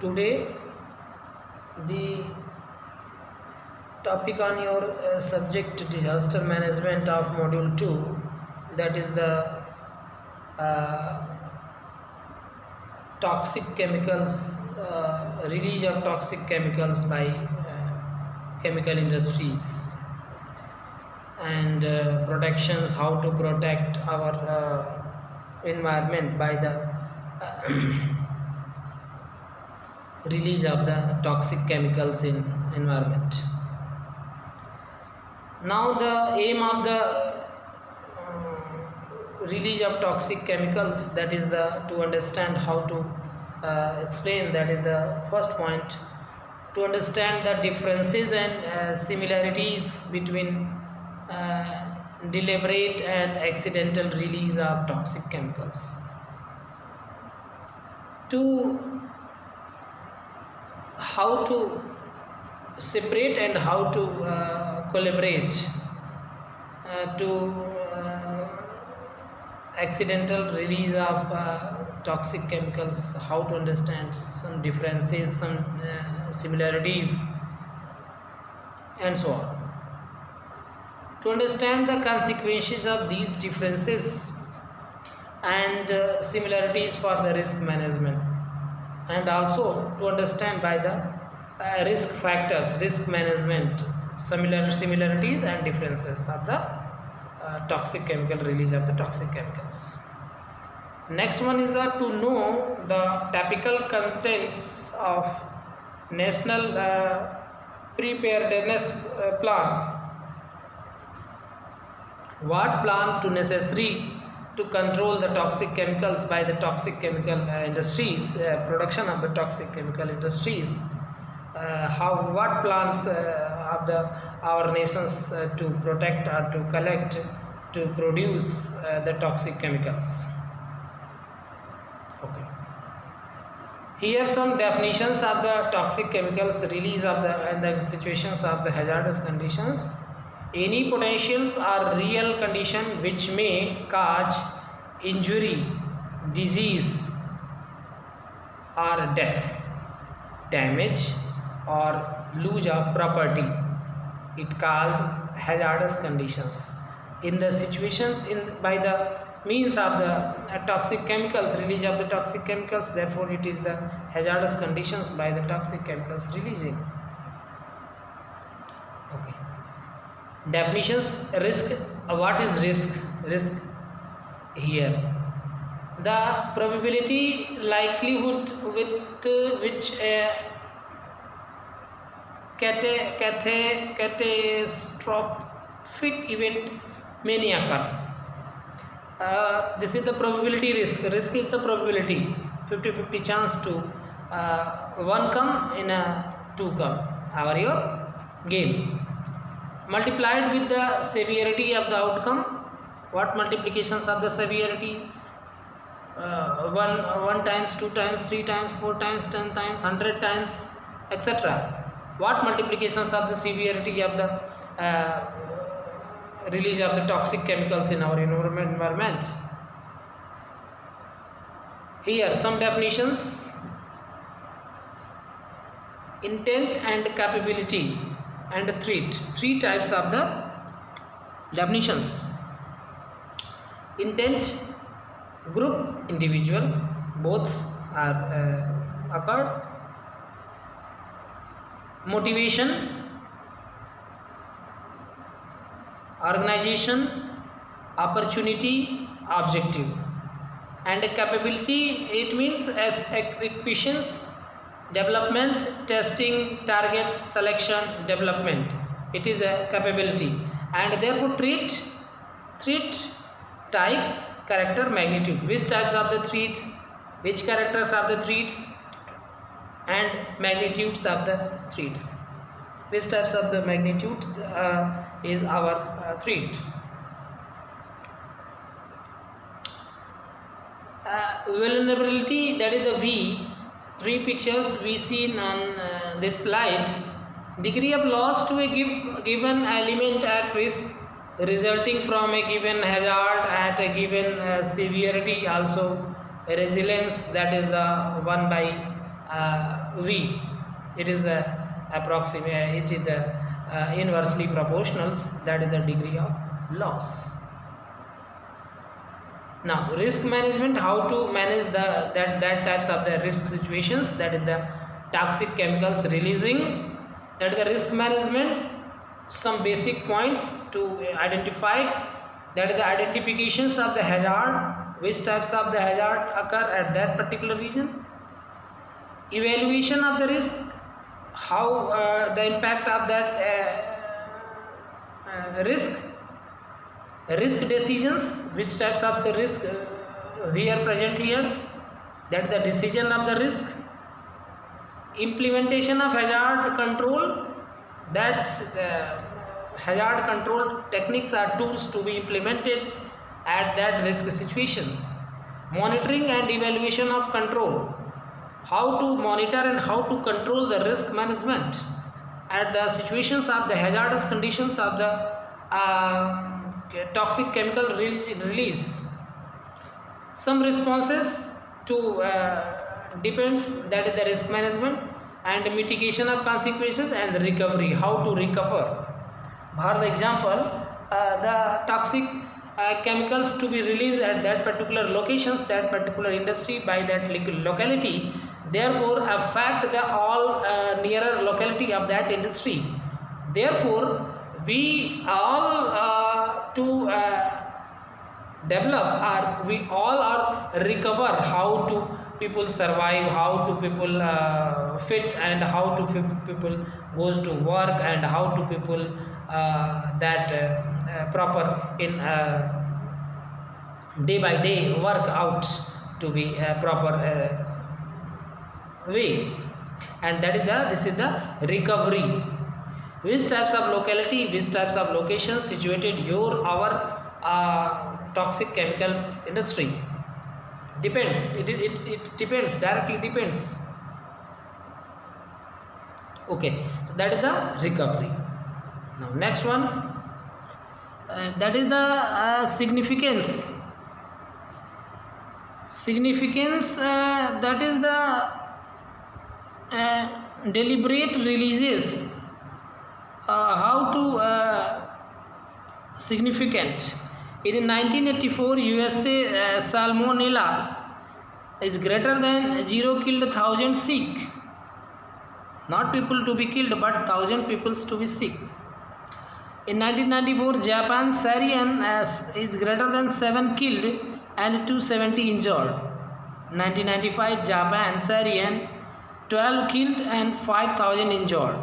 Today, the topic on your subject disaster management of module 2, that is the uh, toxic chemicals, release of toxic chemicals by chemical industries, and protections, how to protect our environment by the release of the toxic chemicals in environment. Now the aim of the release of toxic chemicals, that is the to understand how to explain, that is the first point, to understand the differences and similarities between deliberate and accidental release of toxic chemicals. To how to separate and how to collaborate to accidental release of toxic chemicals, how to understand some differences, some similarities, and so on. To understand the consequences of these differences and similarities for the risk management, and also to understand by the risk factors, risk management, similarities and differences of the toxic chemical, release of the toxic chemicals. Next one is that to know the typical contents of national preparedness plan. What plan to necessary to control the toxic chemicals by the toxic chemical industries, production of the toxic chemical industries, what plans of the our nations to protect or to collect, to produce the toxic chemicals. Okay, here some definitions of the toxic chemicals, release of the and the situations of the hazardous conditions. Any potentials or real condition which may cause injury, disease or death, damage or lose of property, it called hazardous conditions. In the situations by the means of the toxic chemicals, release of the toxic chemicals, therefore it is the hazardous conditions by the toxic chemicals releasing. Okay. Definitions. Risk. What is risk? Risk here, the probability, likelihood with which a catastrophic event may occurs. This is the probability risk. Risk is the probability, 50-50 chance to one come in a two come, our your game, multiplied with the severity of the outcome. What multiplications of the severity? One times, 2 times, 3 times, 4 times, 10 times, 100 times, etc. What multiplications of the severity of the release of the toxic chemicals in our environments? Here some definitions. Intent and capability and threat. 3 types of the definitions. Intent, group, individual, both are occurred. Motivation, organization, opportunity, objective. And capability, it means as equations, development, testing, target, selection, development. It is a capability. And therefore threat, type, character, magnitude. Which types of the threats, which characters of the threats, and magnitudes of the threats. Which types of the magnitudes is our threat. Vulnerability, that is the V. 3 pictures we seen on this slide. Degree of loss to a given element at risk resulting from a given hazard at a given severity. Also resilience, that is the 1 by V. It is the approximate. It is the inversely proportionals. That is the degree of loss. Now, risk management, how to manage that types of the risk situations, that is the toxic chemicals releasing, that is the risk management. Some basic points to identify, that is the identifications of the hazard, which types of the hazard occur at that particular region, evaluation of the risk, how the impact of that risk decisions, which types of the risk we are present here, that is the decision of the risk, implementation of hazard control, that hazard control techniques are tools to be implemented at that risk situations, monitoring and evaluation of control, how to monitor and how to control the risk management at the situations of the hazardous conditions of the toxic chemical release. Some responses to depends, that is the risk management and mitigation of consequences and recovery, how to recover. For example, the toxic chemicals to be released at that particular locations, that particular industry by that locality, therefore affect the all nearer locality of that industry. Therefore, we all to develop, or we all are recover how to people survive, how to people fit, and how to people goes to work, and how to people that proper in day by day work out to be proper way, and that is this is the recovery. Which types of locality, which types of locations situated our toxic chemical industry, depends. It depends, directly depends. Okay, that is the recovery. Now next one, that is the significance. That is the deliberate releases. How to significant. In 1984, USA salmonella is greater than 0 killed 1,000 sick. Not people to be killed, but 1,000 people to be sick. In 1994, Japan sarin is greater than 7 killed and 270 injured. 1995, Japan sarin 12 killed and 5,000 injured.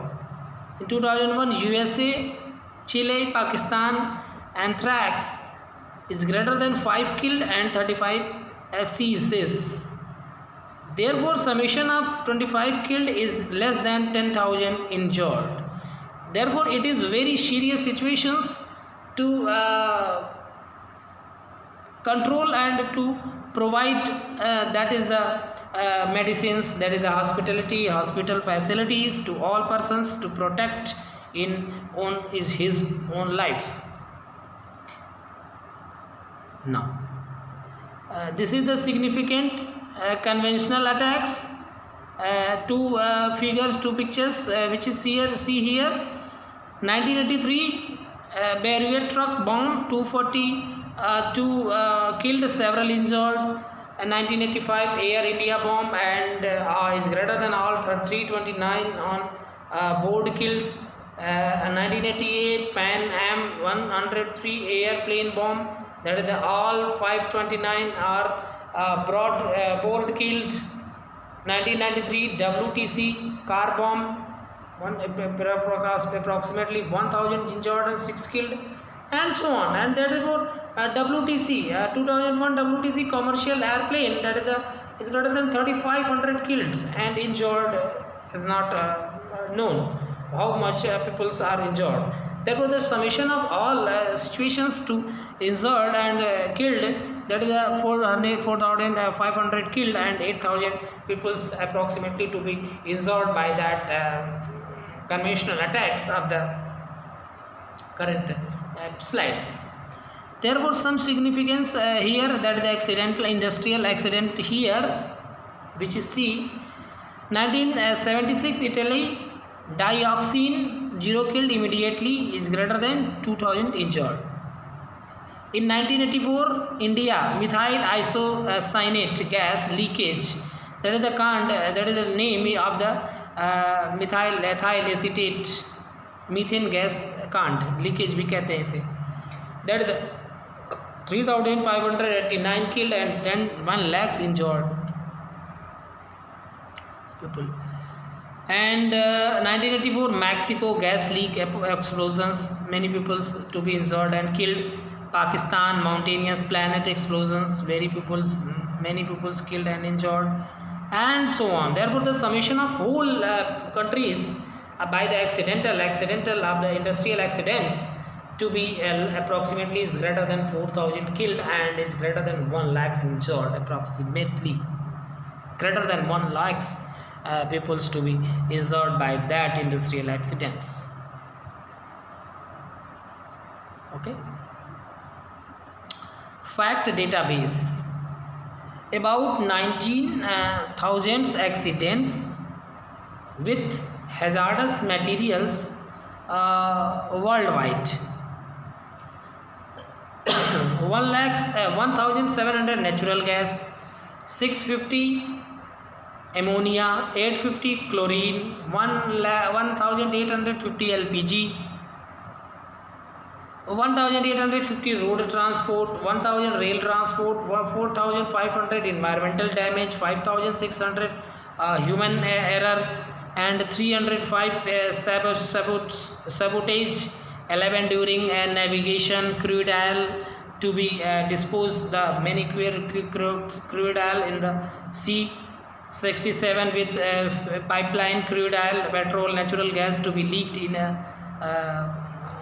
In 2001, USA, Chile, Pakistan, anthrax is greater than 5 killed and 35 ceases. Therefore, summation of 25 killed is less than 10,000 injured. Therefore, it is very serious situations to control and to provide, that is the medicines, that is the hospital facilities to all persons to protect his own life. Now, this is the significant conventional attacks. Two figures, two pictures, which is here. See here, 1983 Beirut truck bomb, 242 killed, several injured. 1985 Air India bomb and is greater than all, 329 on board killed. 1988 Pan Am 103 airplane bomb, that is the all 529 are board killed. 1993 WTC car bomb, approximately 1,000 injured and 6 killed, and so on. And that is what WTC 2001 WTC commercial airplane, that is greater than 3,500 killed and injured. Is not known how much people are injured. Therefore, the summation of all situations to injured and killed, that is 4,500 killed and 8,000 people approximately to be injured by that conventional attacks of the current slides. Therefore, some significance here, that the accidental industrial accident here, which is C. 1976 Italy, dioxin 0 killed immediately is greater than 2000 injured. In 1984 India, methyl isocyanate gas leakage, that is the name of the methyl ethyl acetate methane gas कांड leakage भी कहते हैं इसे, that is the 3589 killed and 1 lakhs injured people. And 1984 Mexico gas leak explosions, many people to be injured and killed. Pakistan mountainous planet explosions, many people killed and injured, and so on. Therefore the summation of whole countries by the accidental of the industrial accidents to be approximately is greater than 4000 killed and is greater than 1 lakhs injured, approximately greater than 1 lakhs peoples to be injured by that industrial accidents. Okay, fact database: about 19,000 accidents with hazardous materials worldwide. 1,700 natural gas, 650 ammonia, 850 chlorine, 1,850 LPG, 1,850 road transport, 1,000 rail transport, 4,500 environmental damage, 5,600 human error, and 305 sabotage, 11 during navigation, crude oil to be disposed, the many crude oil in the sea, 67 with pipeline crude oil, petrol, natural gas to be leaked in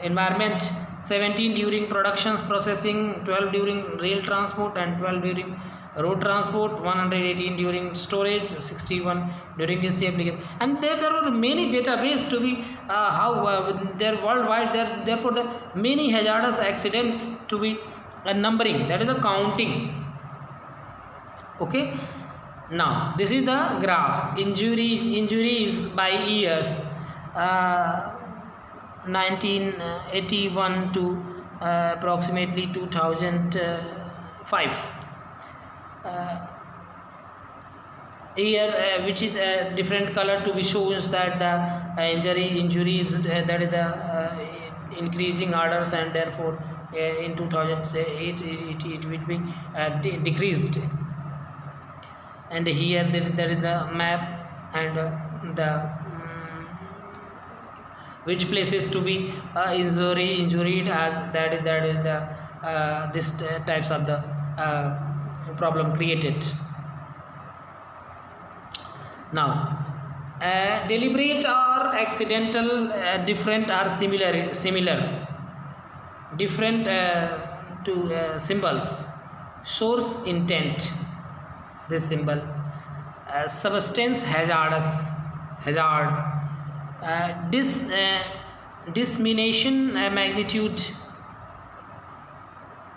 environment, 17 during production processing, 12 during rail transport and 12 during road transport, 118 during storage, 61 during AC application. And there are many database to be there worldwide, therefore the many hazardous accidents to be numbering, that is the counting. Okay, now this is the graph, injuries by years, 1981 to approximately 2005. Here which is a different color to be shows that the injuries that is the increasing orders, and therefore in 2008 it will be decreased. And here there is the map and the which places to be injured as that is the this types of the problem created. Now deliberate or accidental, different or similar, different to symbols, source intent, this symbol, substance hazard, dissemination magnitude,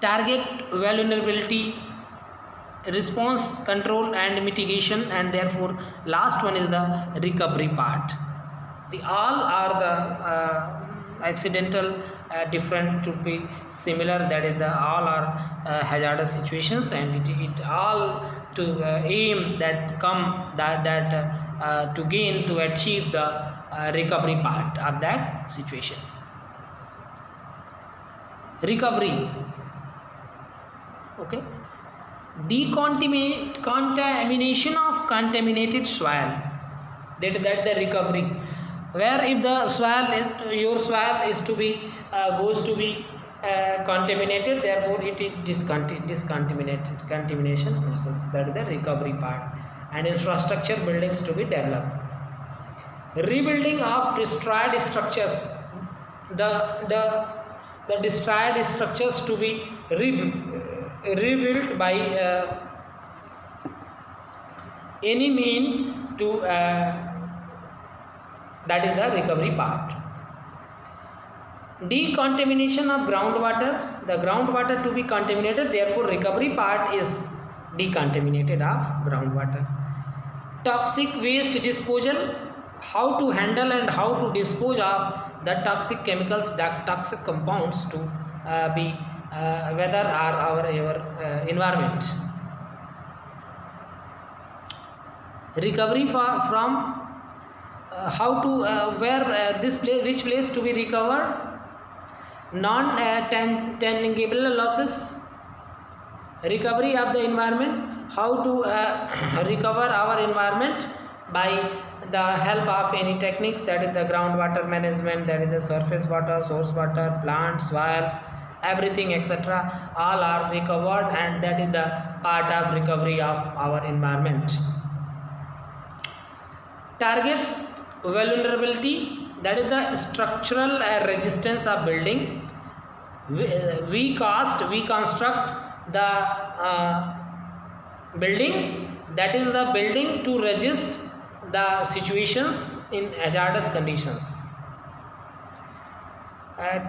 target vulnerability, response control and mitigation, and therefore last one is the recovery part. The all are the accidental, different to be similar, that is the all are hazardous situations, and it all to aim that come that to gain to achieve the recovery part of that situation. Recovery. Okay, decontamination of contaminated soil, that the recovery, where if the soil your soil is to be goes to be contaminated, therefore it is contamination process, that is the recovery part. And infrastructure buildings to be developed, rebuilding of destroyed structures, the destroyed structures to be rebuilt by any mean to that is the recovery part. Decontamination of groundwater, the groundwater to be contaminated, therefore recovery part is decontaminated of groundwater. toxic waste disposal, how to handle and how to dispose of the toxic chemicals, toxic compounds to be whether are our environment. Recovery from how to this place, which place to be recovered, non tangible losses, recovery of the environment, how to recover our environment by the help of any techniques, that is the groundwater management, that is the surface water, source water, plants, soils, everything etc. all are recovered, and that is the part of recovery of our environment. Targets vulnerability, that is the structural resistance of building. We construct the building, that is the building to resist the situations in hazardous conditions.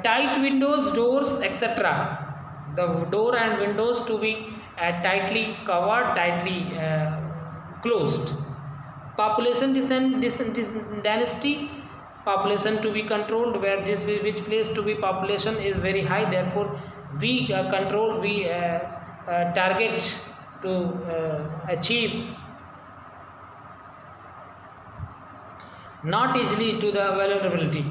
Tight windows, doors etc. The door and windows to be tightly covered, tightly closed. Population density, population to be controlled, where which place to be population is very high, therefore we target to achieve not easily to the vulnerability.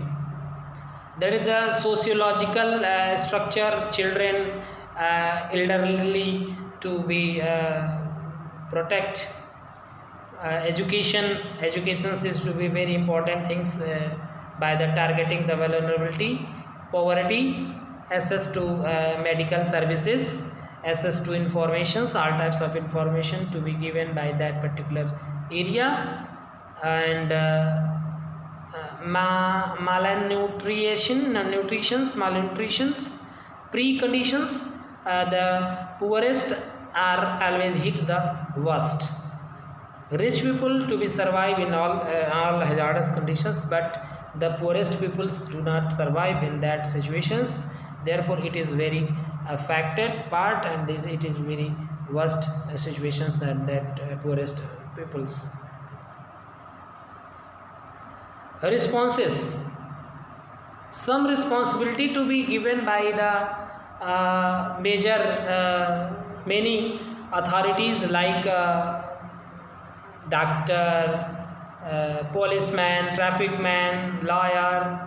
That is the sociological structure, children, elderly to be protect. Education is to be very important things by the targeting the vulnerability. Poverty, access to medical services, access to informations, all types of information to be given by that particular area. And malnutrition, preconditions, the poorest are always hit the worst. Rich people to be survive in all hazardous conditions, but the poorest peoples do not survive in that situations, therefore it is very affected part, and it is very worst situations and that poorest peoples. Responses, some responsibility to be given by the major many authorities like doctor, policeman, traffic man, lawyer,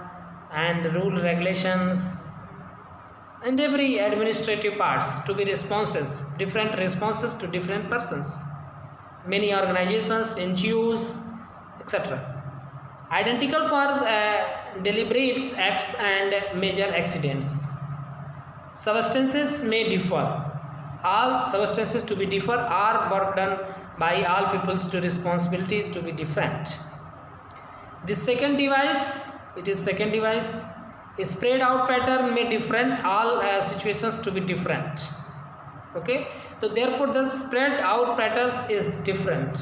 and rule regulations, and every administrative parts to be different responses to different persons, many organizations, NGOs, etc. Identical for deliberate acts and major accidents. Substances may differ. All substances to be differ are work done by all peoples to responsibilities to be different. The second device, is spread out pattern may different, all situations to be different. Okay, so therefore the spread out patterns is differ.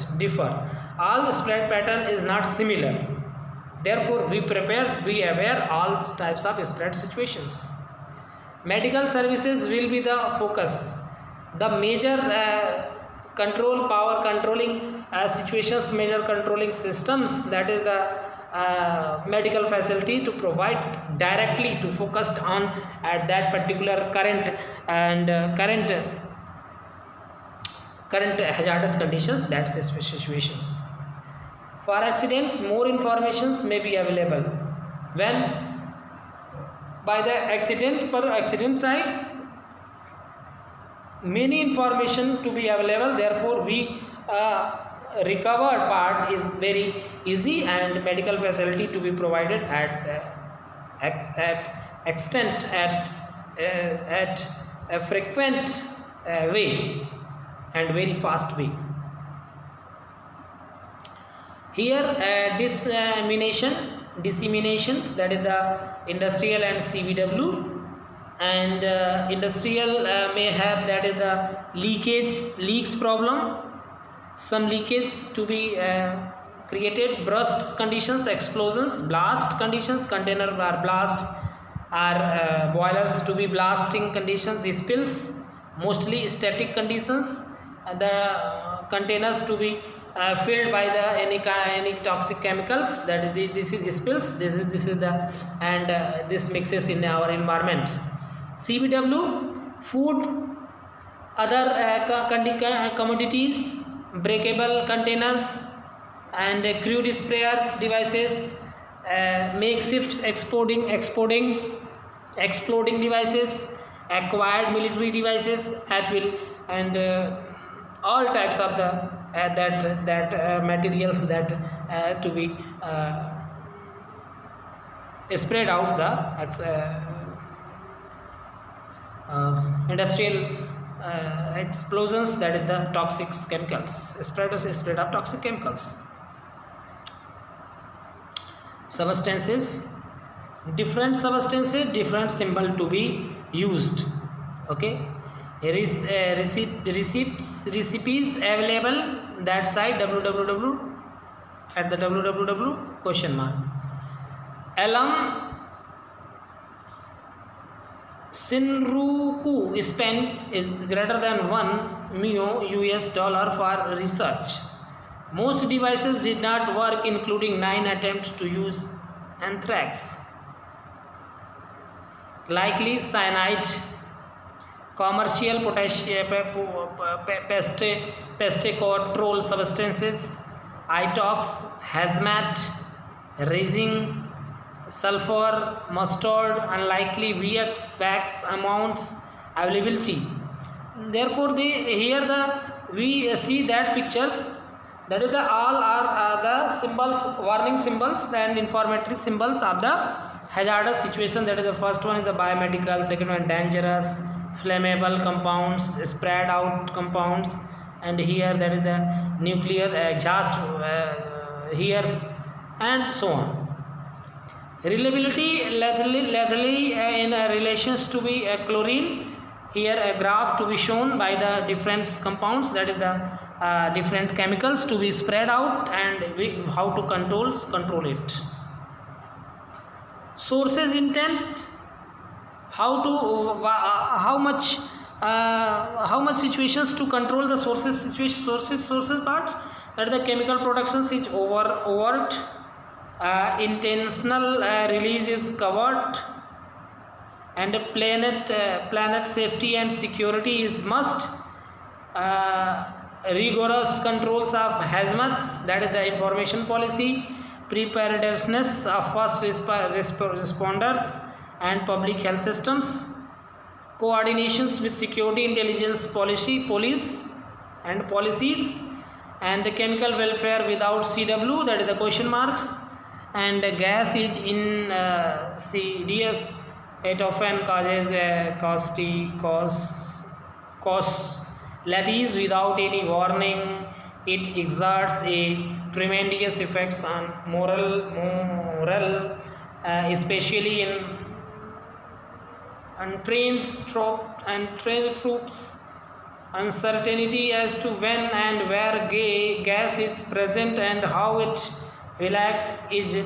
All spread pattern is not similar. Therefore we aware all types of spread situations. Medical services will be the focus. The major power controlling situations, major controlling systems, that is the medical facility to provide directly to focused on at that particular current and current hazardous conditions, that's situations. For accidents, more informations may be available when by the accident side many information to be available, therefore we recovered part is very easy, and medical facility to be provided at extent at a frequent way and very fast way. Here disseminations, that is the industrial and CVW, and industrial may have, that is the leaks problem, some leakage to be created, bursts conditions, explosions, blast conditions, container are blast, are boilers to be blasting conditions, spills, mostly static conditions, the containers to be filled by the any toxic chemicals, that this is spills, this is the, and this mixes in our environment. CBW, food, other commodities, breakable containers, and crude sprayers devices, makeshift exploding devices, acquired military devices at will, and all types of the materials that to be spread out the industrial explosions, that is the toxic chemicals, spread of toxic chemicals. Substances, different substances, different symbol to be used. Okay, recipes available that site www at the www question mark. Alum Shinjuku spent is greater than $1 million for research. Most devices did not work, including 9 attempts to use anthrax. Likely cyanide, commercial pest control substances, itox, hazmat, resin, sulfur, mustard, unlikely wax amounts availability. Therefore, we see that pictures, that is the all are the symbols, warning symbols and informatory symbols of the hazardous situation. That is the first one is the biomedical, second one dangerous, flammable compounds, spread out compounds, and here that is the nuclear exhaust here, and so on. Reliability, lethally in relations to be chlorine. Here a graph to be shown by the different compounds, that is the different chemicals to be spread out, and how to control it. Sources intent, how much situations to control the sources part, that the chemical productions is overt, intentional release is covered, and planet safety and security is must. Rigorous controls of hazmat, that is the information policy, preparedness of first responders and public health systems, coordinations with security intelligence police and policies, and chemical welfare without CW, that is the question marks, and gas is insidious. It often causes causality without any warning. It exerts a tremendous effects on moral, especially in untrained troops. Uncertainty as to when and where gas is present and how it will act is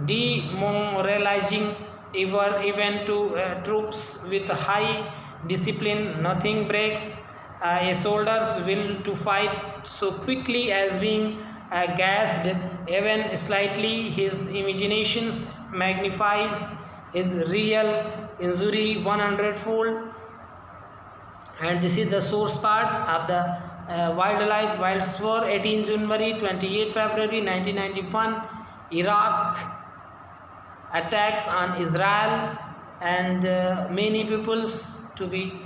demoralizing, even to troops with high discipline. Nothing breaks a soldier's will to fight so quickly as being gassed even slightly. His imaginations magnifies his real injury 100-fold. And this is the source part of the wildlife wild sword. 18 January 28 February 1991, Iraq attacks on Israel, and many peoples to be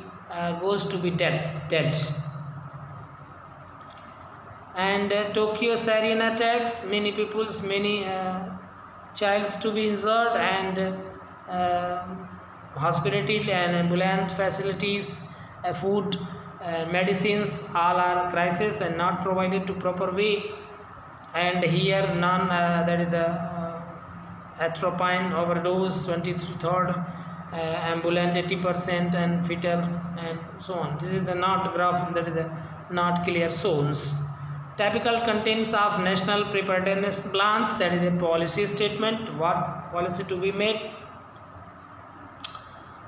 goes to be dead. And Tokyo Syrian attacks, many peoples, many childs to be injured, and hospitality and ambulance facilities, food, medicines, all are crisis and not provided to proper way. And here none, that is the atropine overdose 23rd, ambulant 80%, and fetals, and so on. This is the not graph, that is the not clear zones. Typical contents of national preparedness plans, that is a policy statement, what policy to be made.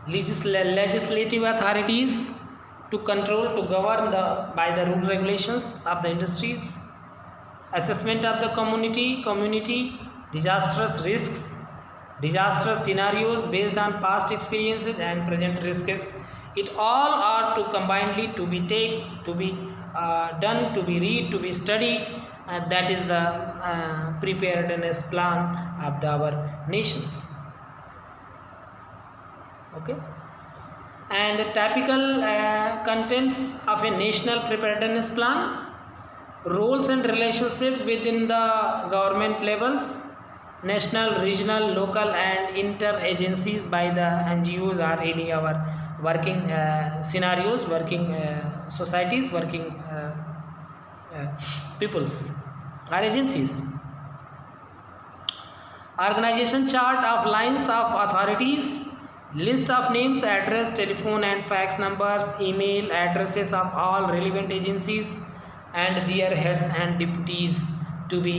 Legislative authorities to control, to govern by the rule regulations of the industries. assessment of the community disastrous risks, disastrous scenarios based on past experiences and present risks. It all are to combinedly to be done, to be read, to be studied. That is the preparedness plan of our nations. Okay. And typical contents of a national preparedness plan: roles and relationship within the government levels, national, regional, local and inter-agencies by the NGOs or any our working scenarios, working societies, working peoples or agencies. Organization chart of lines of authorities, list of names, address, telephone and fax numbers, email addresses of all relevant agencies and their heads and deputies, to be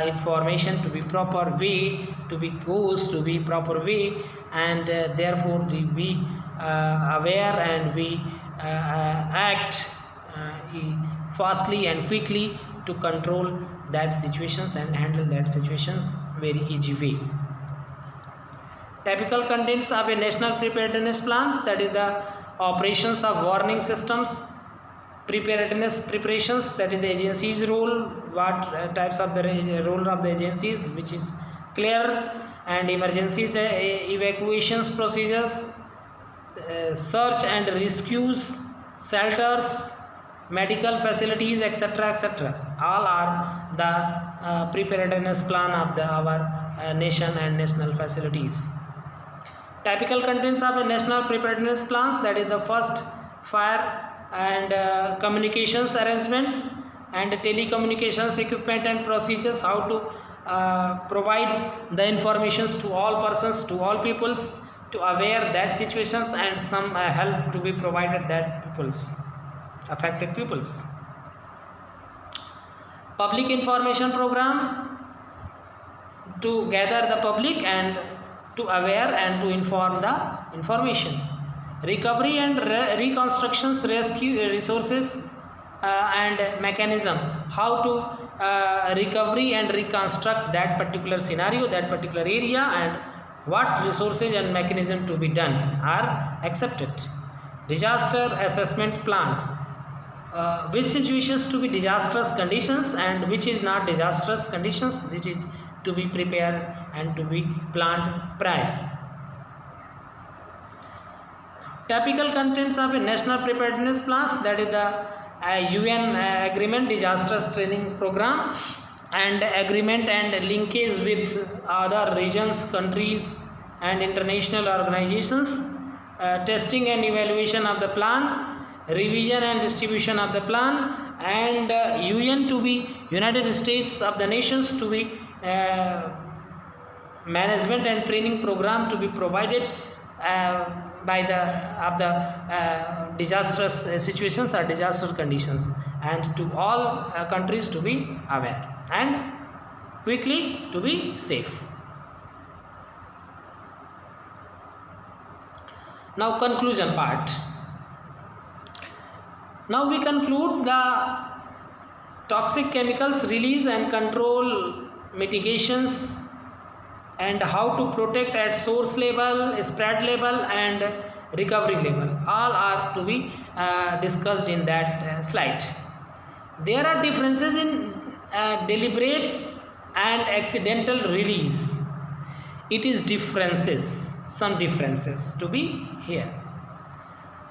information to be proper way, to be goes to be proper way, and therefore we aware and we act fastly and quickly to control that situations and handle that situations very easy way. Typical contents of a national preparedness plans: that is the operations of warning systems, preparedness preparations, that is the agency's role, what types of the role of the agencies, which is clear, and emergencies, evacuations procedures, search and rescues, shelters, medical facilities, etc., etc. All are the preparedness plan of our nation and national facilities. Typical contents of a national preparedness plans: that is the first, fire and communications arrangements and telecommunications equipment and procedures, how to provide the informations to all persons, to all peoples, to aware that situations and some help to be provided that peoples, affected peoples. Public information program, to gather the public and to aware and to inform the information. Recovery and reconstructions, rescue resources and mechanism, how to recovery and reconstruct that particular scenario, that particular area, and what resources and mechanism to be done are accepted. Disaster assessment plan, which situations to be disastrous conditions and which is not disastrous conditions, which is to be prepared and to be planned prior. Typical contents of a national preparedness plans: that is the UN agreement, disasters training program, and agreement and linkage with other regions, countries and international organizations, testing and evaluation of the plan, revision and distribution of the plan, and UN to be United States of the nations to be management and training program to be provided by the disastrous situations or disaster conditions, and to all countries to be aware and quickly to be safe. Now conclusion part. Now we conclude the toxic chemicals release and control, mitigations, and how to protect at source level, spread level and recovery level. All are to be discussed in that slide. There are differences in deliberate and accidental release. It is differences, some differences to be here.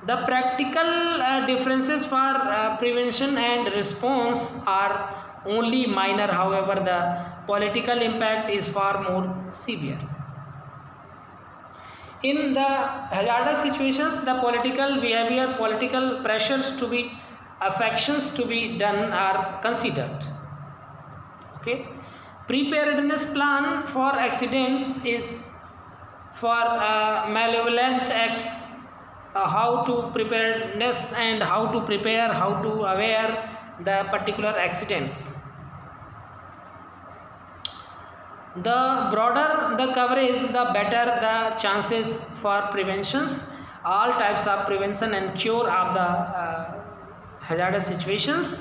The practical differences for prevention and response are only minor, however the political impact is far more severe. In the hazardous situations, the political behavior, political pressures to be, affections to be done are considered. Okay. Preparedness plan for accidents is for malevolent acts, how to preparedness and how to prepare, how to aware the particular accidents. The broader the coverage, the better the chances for preventions. All types of prevention and cure of the hazardous situations,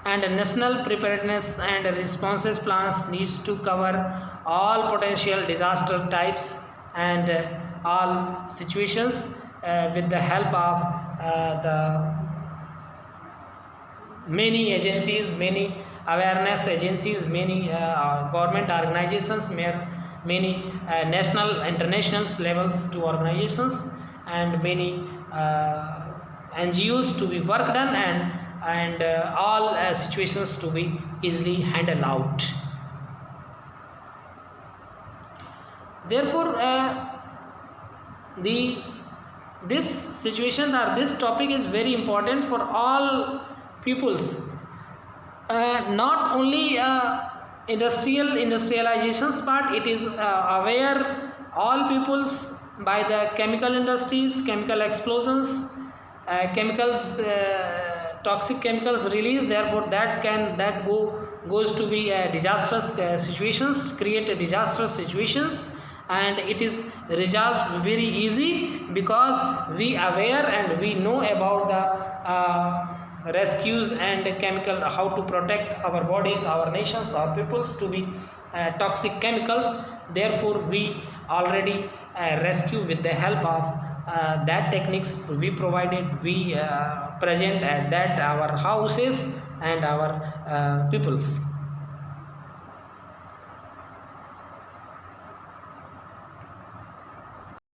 and national preparedness and responses plans needs to cover all potential disaster types and all situations with the help of the many agencies, many awareness agencies, many government organizations, many national international levels to organizations, and many NGOs to be work done, and all situations to be easily handled out. Therefore this situation or this topic is very important for all peoples, not only industrializations part. It is aware all peoples by the chemical industries, chemical explosions, chemicals, toxic chemicals release. Therefore that goes to be disastrous situations, create a disastrous situations, and it is resolved very easy because we aware and we know about the rescues and chemical, how to protect our bodies, our nations, our peoples to be toxic chemicals. Therefore we already rescue with the help of that techniques we provided, we present at that our houses and our peoples.